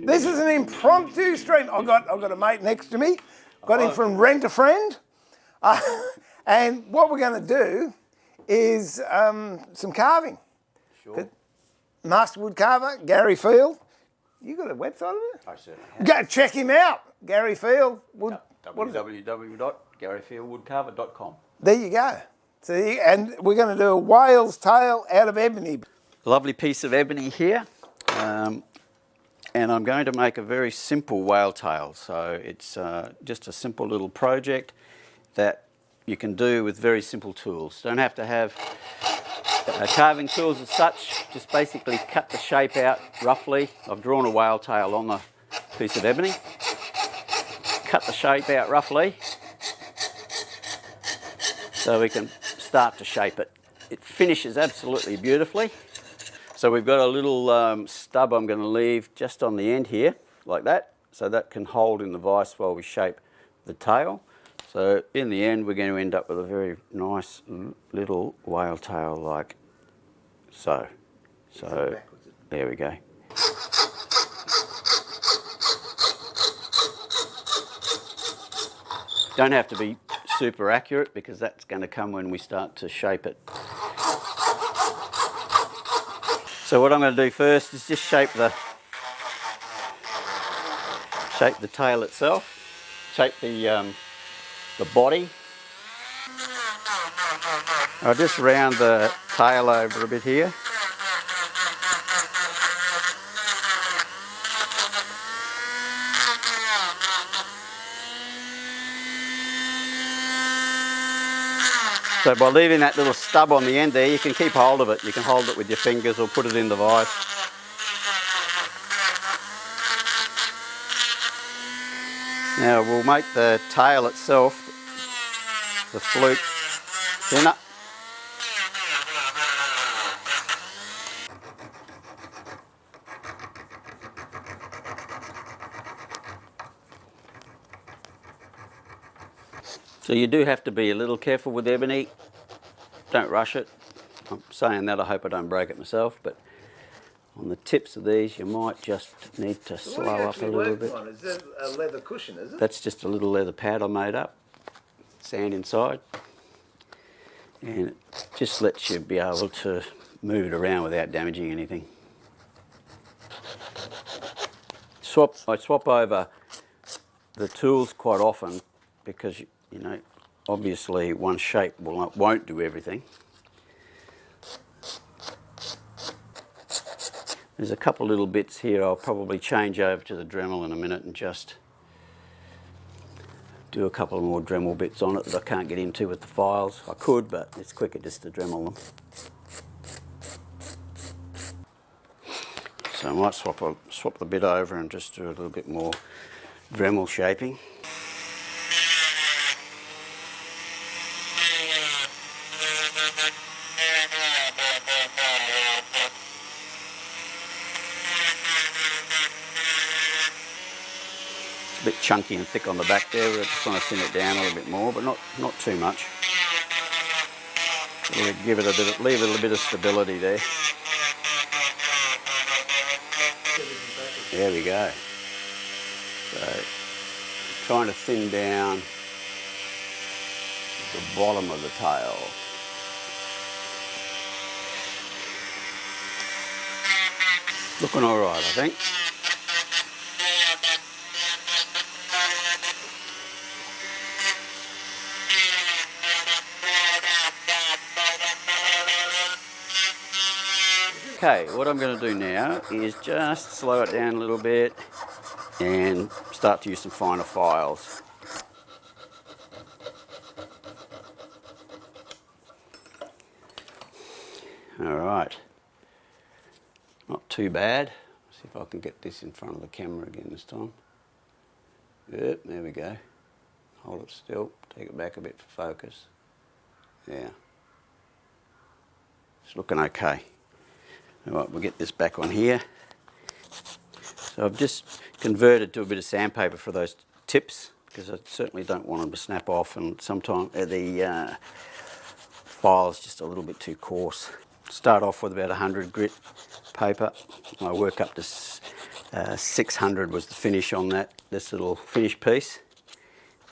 This is an impromptu stream. I've got a mate next to me. Got him from Rent a Friend. And what we're going to do is some carving. Sure. Master Woodcarver, Gary Field. You got a website of it? I certainly have. Go check him out, Gary Field. www.garyfieldwoodcarver.com. There you go. See, and we're going to do a whale's tail out of ebony. Lovely piece of ebony here. And I'm going to make a very simple whale tail. So it's just a simple little project that you can do with very simple tools. Don't have to have carving tools as such. Just basically cut the shape out roughly. I've drawn a whale tail on the piece of ebony. Cut the shape out roughly so we can start to shape it. It finishes absolutely beautifully. So we've got a little stub I'm going to leave just on the end here, like that, so that can hold in the vise while we shape the tail. So in the end we're going to end up with a very nice little whale tail like so. So there we go. Don't have to be super accurate because that's going to come when we start to shape it. So what I'm going to do first is just shape the tail itself, shape the body. I'll just round the tail over a bit here. So by leaving that little stub on the end there, you can keep hold of it. You can hold it with your fingers or put it in the vise. Now we'll make the tail itself, the fluke, thinner. So you do have to be a little careful with ebony. Don't rush it. I'm saying that, I hope I don't break it myself, but on the tips of these you might just need to slow up a little bit. Is that a leather cushion, is it? That's just a little leather pad I made up. Sand inside. And it just lets you be able to move it around without damaging anything. I swap over the tools quite often because you know, obviously one shape won't do everything. There's a couple little bits here I'll probably change over to the Dremel in a minute and just do a couple more Dremel bits on it that I can't get into with the files. I could, but it's quicker just to Dremel them. So I might swap the bit over and just do a little bit more Dremel shaping. A bit chunky and thick on the back there. We're just want to thin it down a little bit more, but not too much. We'll give it a bit, leave it a bit of stability there. There we go. So, trying to thin down the bottom of the tail. Looking all right, I think. Okay, what I'm going to do now is just slow it down a little bit and start to use some finer files. All right, not too bad. See if I can get this in front of the camera again this time. Yep, there we go. Hold it still, take it back a bit for focus. Yeah, it's looking okay. All right, we'll get this back on here. So I've just converted to a bit of sandpaper for those tips because I certainly don't want them to snap off, and sometimes the file's just a little bit too coarse. Start off with about 100 grit paper. I work up to 600 was the finish on this little finish piece,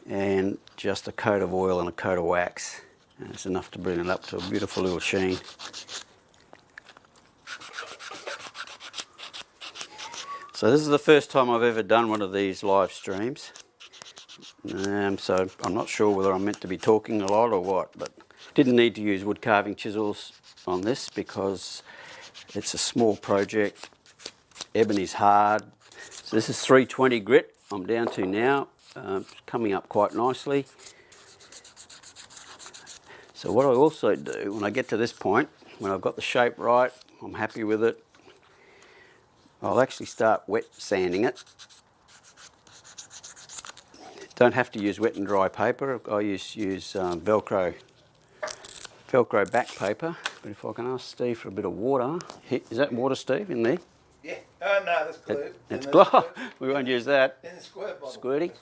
and just a coat of oil and a coat of wax. And it's enough to bring it up to a beautiful little sheen. So this is the first time I've ever done one of these live streams. So I'm not sure whether I'm meant to be talking a lot or what, but didn't need to use wood carving chisels on this because it's a small project. Ebony's hard. So this is 320 grit I'm down to now, coming up quite nicely. So what I also do when I get to this point, when I've got the shape right, I'm happy with it, I'll actually start wet sanding it. Don't have to use wet and dry paper. I use Velcro back paper. But if I can ask Steve for a bit of water. Is that water, Steve, in there? Yeah. Oh, no, that's glue. It's glue. We won't use that. In the squirt bottle. Squirting.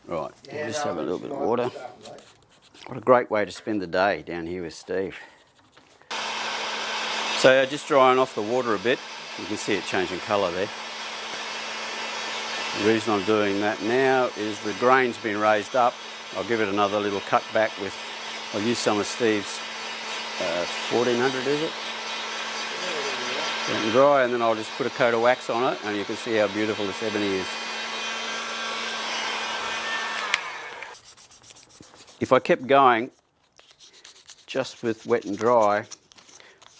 Right, Yeah, we'll just have a little bit of it's water. fine, mate. What a great way to spend the day down here with Steve. So just drying off the water a bit. You can see it changing colour there. The reason I'm doing that now is the grain's been raised up. I'll give it another little cut back with, I'll use some of Steve's 1400, is it? Wet and dry, and then I'll just put a coat of wax on it, and you can see how beautiful this ebony is. If I kept going just with wet and dry,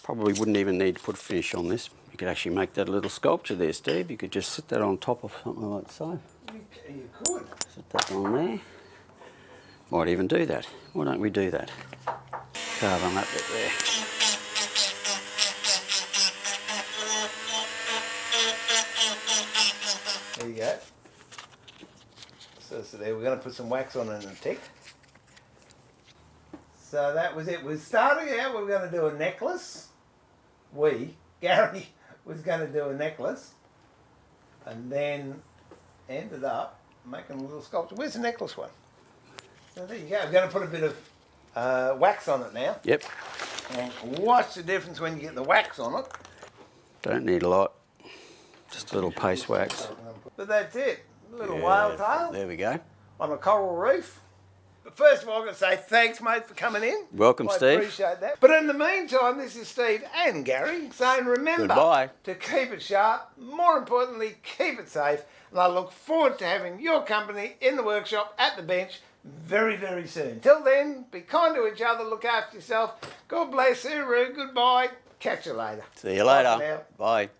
probably wouldn't even need to put a finish on this. You could actually make that a little sculpture there, Steve. You could just sit that on top of something like so. You could. Sit that on there. Might even do that. Why don't we do that? Carve on that bit there. There you go. So there, we're going to put some wax on it in a tick. So that was it. We're starting out, we were going to do a necklace. Gary was going to do a necklace. And then ended up making a little sculpture. Where's the necklace one? So there you go. We're going to put a bit of wax on it now. Yep. And watch the difference when you get the wax on it. Don't need a lot. Just a little paste wax. But that's it. A little whale tail There we go. on a coral reef. But first of all, I'm going to say thanks, mate, for coming in. Welcome, I Steve. appreciate that. But in the meantime, this is Steve and Gary saying remember Goodbye. to keep it sharp, more importantly, keep it safe. And I look forward to having your company in the workshop at the bench very, very soon. Till then, be kind to each other, look after yourself. God bless, Uru, goodbye. Catch you later. See you Bye for later. now. Bye.